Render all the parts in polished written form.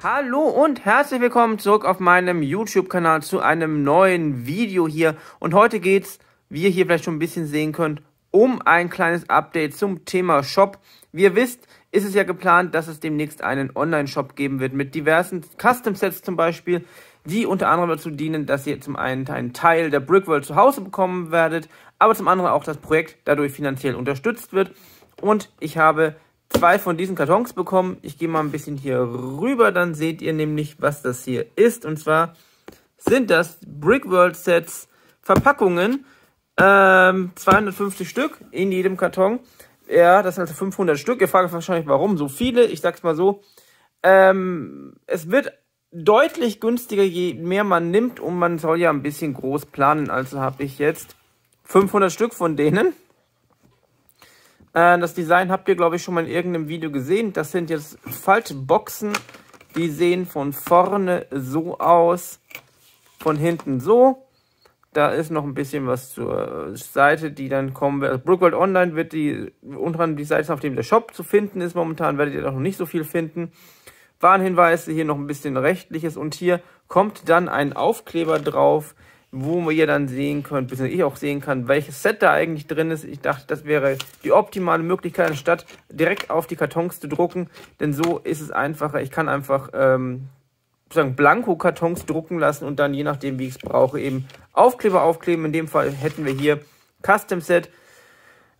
Hallo und herzlich willkommen zurück auf meinem YouTube-Kanal zu einem neuen Video hier. Und heute geht's, wie ihr hier vielleicht schon ein bisschen sehen könnt, um ein kleines Update zum Thema Shop. Wie ihr wisst, ist es ja geplant, dass es demnächst einen Online-Shop geben wird mit diversen Custom-Sets zum Beispiel, die unter anderem dazu dienen, dass ihr zum einen einen Teil der Brickworld zu Hause bekommen werdet, aber zum anderen auch das Projekt dadurch finanziell unterstützt wird. Und ich habe 2 von diesen Kartons bekommen. Ich gehe mal ein bisschen hier rüber, dann seht ihr nämlich, was das hier ist. Und zwar sind das Brickworld Sets Verpackungen, 250 Stück in jedem Karton. Ja, das sind also 500 Stück. Ihr fragt euch wahrscheinlich, warum so viele. Ich sag's mal so, es wird deutlich günstiger, je mehr man nimmt, und man soll ja ein bisschen groß planen. Also habe ich jetzt 500 Stück von denen. Das Design habt ihr, glaube ich, schon mal in irgendeinem Video gesehen. Das sind jetzt Faltboxen. Die sehen von vorne so aus, von hinten so. Da ist noch ein bisschen was zur Seite, die dann kommen wird. Also Brickworld Online wird unten die Seite, auf dem der Shop zu finden ist. Momentan werdet ihr noch nicht so viel finden. Warnhinweise, hier noch ein bisschen Rechtliches. Und hier kommt dann ein Aufkleber drauf, wo ihr dann sehen könnt, bis ich auch sehen kann, welches Set da eigentlich drin ist. Ich dachte, das wäre die optimale Möglichkeit, anstatt direkt auf die Kartons zu drucken, denn so ist es einfacher. Ich kann einfach sozusagen Blanko-Kartons drucken lassen und dann, je nachdem, wie ich es brauche, eben Aufkleber aufkleben. In dem Fall hätten wir hier Custom Set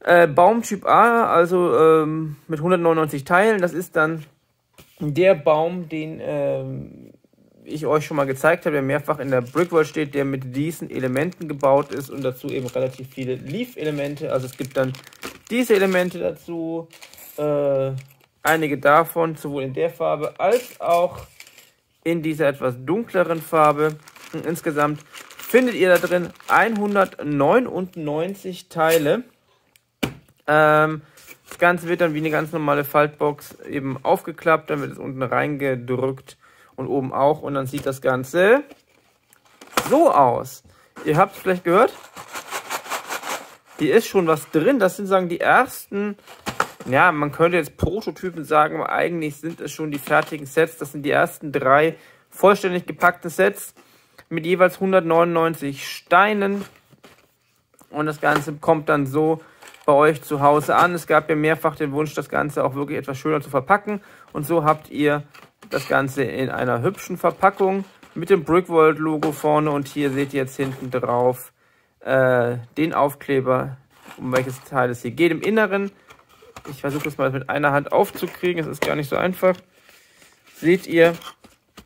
Baumtyp A, also mit 199 Teilen. Das ist dann der Baum, den ich euch schon mal gezeigt habe, der mehrfach in der Brickworld steht, der mit diesen Elementen gebaut ist und dazu eben relativ viele Leaf-Elemente. Also es gibt dann diese Elemente dazu, einige davon, sowohl in der Farbe als auch in dieser etwas dunkleren Farbe. Und insgesamt findet ihr da drin 199 Teile. Das Ganze wird dann wie eine ganz normale Faltbox eben aufgeklappt, dann wird es unten reingedrückt. Und oben auch. Und dann sieht das Ganze so aus. Ihr habt es vielleicht gehört. Hier ist schon was drin. Das sind, sagen, die ersten, ja, man könnte jetzt Prototypen sagen, aber eigentlich sind es schon die fertigen Sets. Das sind die ersten 3 vollständig gepackte Sets mit jeweils 199 Steinen. Und das Ganze kommt dann so bei euch zu Hause an. Es gab ja mehrfach den Wunsch, das Ganze auch wirklich etwas schöner zu verpacken. Und so habt ihr das Ganze in einer hübschen Verpackung mit dem Brickworld Logo vorne, und hier seht ihr jetzt hinten drauf den Aufkleber, um welches Teil es hier geht. Im Inneren, ich versuche das mal mit einer Hand aufzukriegen, es ist gar nicht so einfach, seht ihr,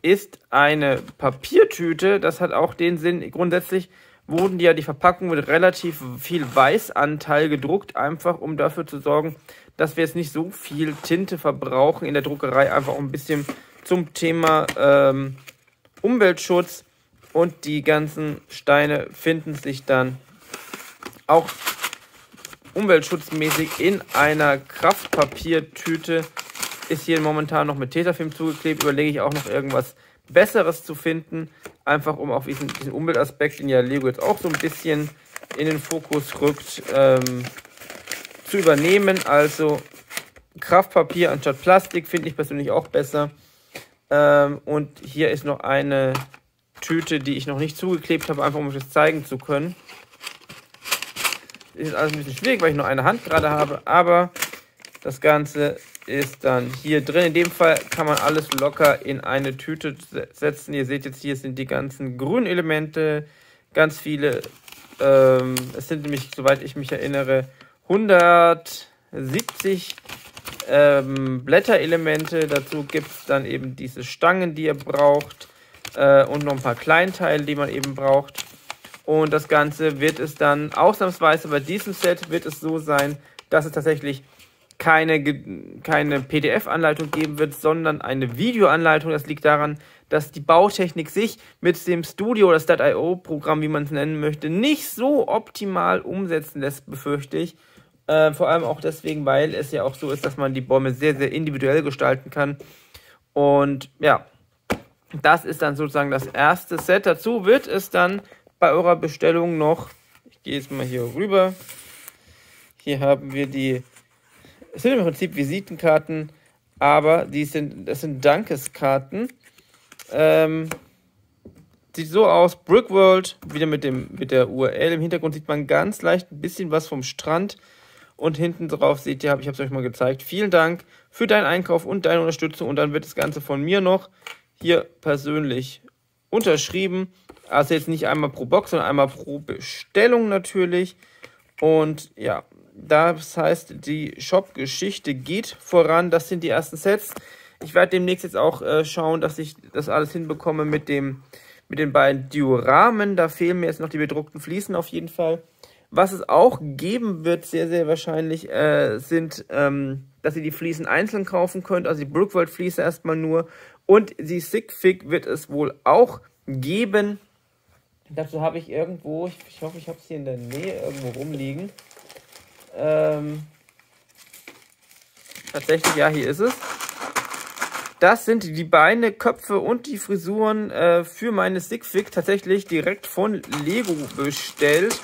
ist eine Papiertüte. Das hat auch den Sinn, grundsätzlich wurden ja die Verpackungen mit relativ viel Weißanteil gedruckt, einfach um dafür zu sorgen, dass wir jetzt nicht so viel Tinte verbrauchen in der Druckerei, einfach ein bisschen zum Thema Umweltschutz. Und die ganzen Steine finden sich dann auch umweltschutzmäßig in einer Kraftpapiertüte. Ist hier momentan noch mit Tesafilm zugeklebt. Überlege ich auch noch irgendwas Besseres zu finden, einfach um auf diesen Umweltaspekt, den ja Lego jetzt auch so ein bisschen in den Fokus rückt, zu übernehmen. Also Kraftpapier anstatt Plastik finde ich persönlich auch besser. Und hier ist noch eine Tüte, die ich noch nicht zugeklebt habe, einfach um euch das zeigen zu können. Ist alles ein bisschen schwierig, weil ich nur eine Hand gerade habe, aber das Ganze ist dann hier drin. In dem Fall kann man alles locker in eine Tüte setzen. Ihr seht jetzt, hier sind die ganzen grünen Elemente, ganz viele. Es sind nämlich, soweit ich mich erinnere, 170 Blätterelemente. Dazu gibt es dann eben diese Stangen, die ihr braucht, und noch ein paar Kleinteile, die man eben braucht. Und das Ganze wird es dann ausnahmsweise bei diesem Set wird es so sein, dass es tatsächlich keine PDF-Anleitung geben wird, sondern eine Videoanleitung. Das liegt daran, dass die Bautechnik sich mit dem Studio oder Stat.io-Programm, wie man es nennen möchte, nicht so optimal umsetzen lässt, befürchte ich. Vor allem auch deswegen, weil es ja auch so ist, dass man die Bäume sehr, sehr individuell gestalten kann. Und ja, das ist dann sozusagen das erste Set. Dazu wird es dann bei eurer Bestellung noch, ich gehe jetzt mal hier rüber, hier haben wir es sind im Prinzip Visitenkarten, aber das sind Dankeskarten. Sieht so aus, Brickworld, wieder mit der URL. Im Hintergrund sieht man ganz leicht ein bisschen was vom Strand. Und hinten drauf seht ihr, ich habe es euch mal gezeigt. Vielen Dank für deinen Einkauf und deine Unterstützung. Und dann wird das Ganze von mir noch hier persönlich unterschrieben. Also jetzt nicht einmal pro Box, sondern einmal pro Bestellung natürlich. Und ja, das heißt, die Shop-Geschichte geht voran. Das sind die ersten Sets. Ich werde demnächst jetzt auch schauen, dass ich das alles hinbekomme mit den beiden Dioramen. Da fehlen mir jetzt noch die bedruckten Fliesen auf jeden Fall. Was es auch geben wird, sehr, sehr wahrscheinlich, sind, dass ihr die Fliesen einzeln kaufen könnt. Also die Brickworld-Fliese erstmal nur. Und die Sigfig wird es wohl auch geben. Dazu habe ich irgendwo, ich hoffe, ich habe es hier in der Nähe irgendwo rumliegen. Tatsächlich, ja, hier ist es. Das sind die Beine, Köpfe und die Frisuren für meine Sigfig tatsächlich direkt von Lego bestellt.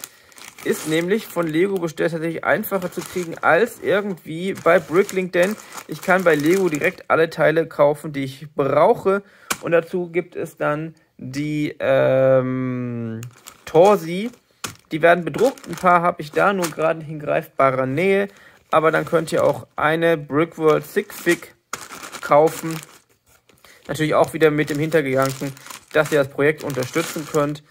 Ist nämlich von Lego bestellt tatsächlich einfacher zu kriegen als irgendwie bei Bricklink, denn ich kann bei Lego direkt alle Teile kaufen, die ich brauche. Und dazu gibt es dann die Torsi. Die werden bedruckt. Ein paar habe ich da nur gerade in greifbarer Nähe. Aber dann könnt ihr auch eine Brickworld Sigfig kaufen. Natürlich auch wieder mit dem Hintergedanken, dass ihr das Projekt unterstützen könnt.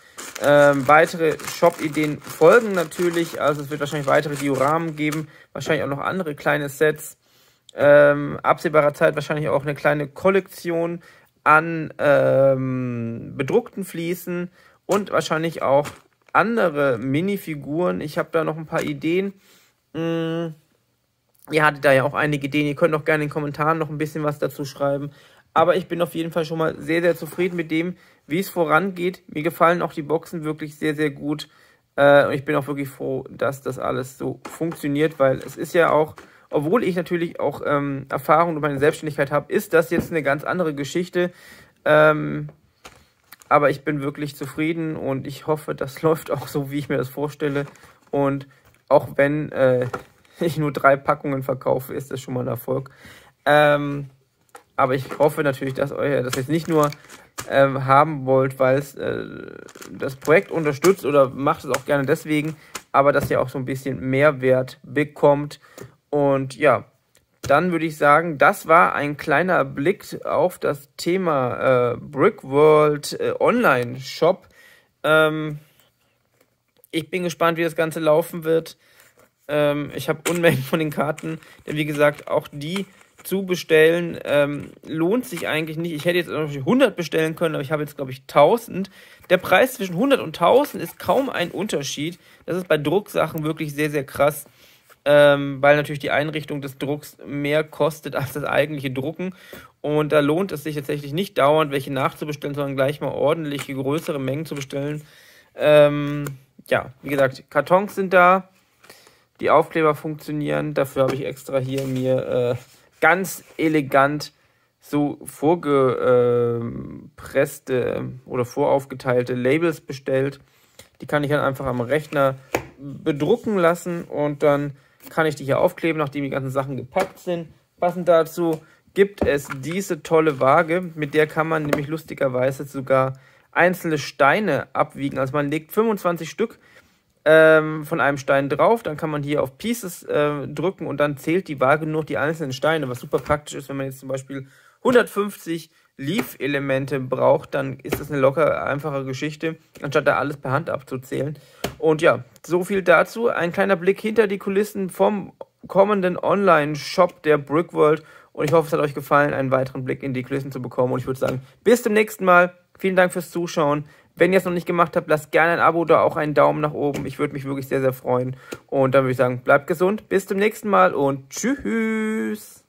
Weitere Shop-Ideen folgen natürlich. Also es wird wahrscheinlich weitere Dioramen geben. Wahrscheinlich auch noch andere kleine Sets. Absehbarer Zeit wahrscheinlich auch eine kleine Kollektion an bedruckten Fliesen. Und wahrscheinlich auch andere Minifiguren. Ich habe da noch ein paar Ideen. Ihr hattet da ja auch einige Ideen. Ihr könnt auch gerne in den Kommentaren noch ein bisschen was dazu schreiben. Aber ich bin auf jeden Fall schon mal sehr, sehr zufrieden mit dem, wie es vorangeht. Mir gefallen auch die Boxen wirklich sehr, sehr gut. Und ich bin auch wirklich froh, dass das alles so funktioniert. Weil es ist ja auch, obwohl ich natürlich auch Erfahrung über meine Selbstständigkeit habe, ist das jetzt eine ganz andere Geschichte. Aber ich bin wirklich zufrieden und ich hoffe, das läuft auch so, wie ich mir das vorstelle. Und auch wenn ich nur 3 Packungen verkaufe, ist das schon mal ein Erfolg. Aber ich hoffe natürlich, dass ihr das jetzt nicht nur haben wollt, weil es das Projekt unterstützt oder macht es auch gerne deswegen, aber dass ihr auch so ein bisschen Mehrwert bekommt. Und ja, dann würde ich sagen, das war ein kleiner Blick auf das Thema Brickworld Online-Shop. Ich bin gespannt, wie das Ganze laufen wird. Ich habe Unmengen von den Karten, denn wie gesagt, auch die zu bestellen lohnt sich eigentlich nicht. Ich hätte jetzt noch 100 bestellen können, aber ich habe jetzt, glaube ich, 1000. Der Preis zwischen 100 und 1000 ist kaum ein Unterschied. Das ist bei Drucksachen wirklich sehr, sehr krass, weil natürlich die Einrichtung des Drucks mehr kostet als das eigentliche Drucken. Und da lohnt es sich tatsächlich nicht dauernd, welche nachzubestellen, sondern gleich mal ordentliche, größere Mengen zu bestellen. Ja, wie gesagt, Kartons sind da. Die Aufkleber funktionieren. Dafür habe ich extra hier mir ganz elegant so vorgepresste oder voraufgeteilte Labels bestellt. Die kann ich dann einfach am Rechner bedrucken lassen und dann kann ich die hier aufkleben, nachdem die ganzen Sachen gepackt sind. Passend dazu gibt es diese tolle Waage, mit der kann man nämlich lustigerweise sogar einzelne Steine abwiegen. Also man legt 25 Stück von einem Stein drauf, dann kann man hier auf Pieces drücken und dann zählt die Waage nur die einzelnen Steine, was super praktisch ist, wenn man jetzt zum Beispiel 150 Leaf-Elemente braucht, dann ist das eine locker einfache Geschichte, anstatt da alles per Hand abzuzählen. Und ja, so viel dazu. Ein kleiner Blick hinter die Kulissen vom kommenden Online-Shop der Brickworld und ich hoffe, es hat euch gefallen, einen weiteren Blick in die Kulissen zu bekommen und ich würde sagen, bis zum nächsten Mal. Vielen Dank fürs Zuschauen. Wenn ihr es noch nicht gemacht habt, lasst gerne ein Abo da, auch einen Daumen nach oben. Ich würde mich wirklich sehr, sehr freuen. Und dann würde ich sagen, bleibt gesund. Bis zum nächsten Mal und tschüss.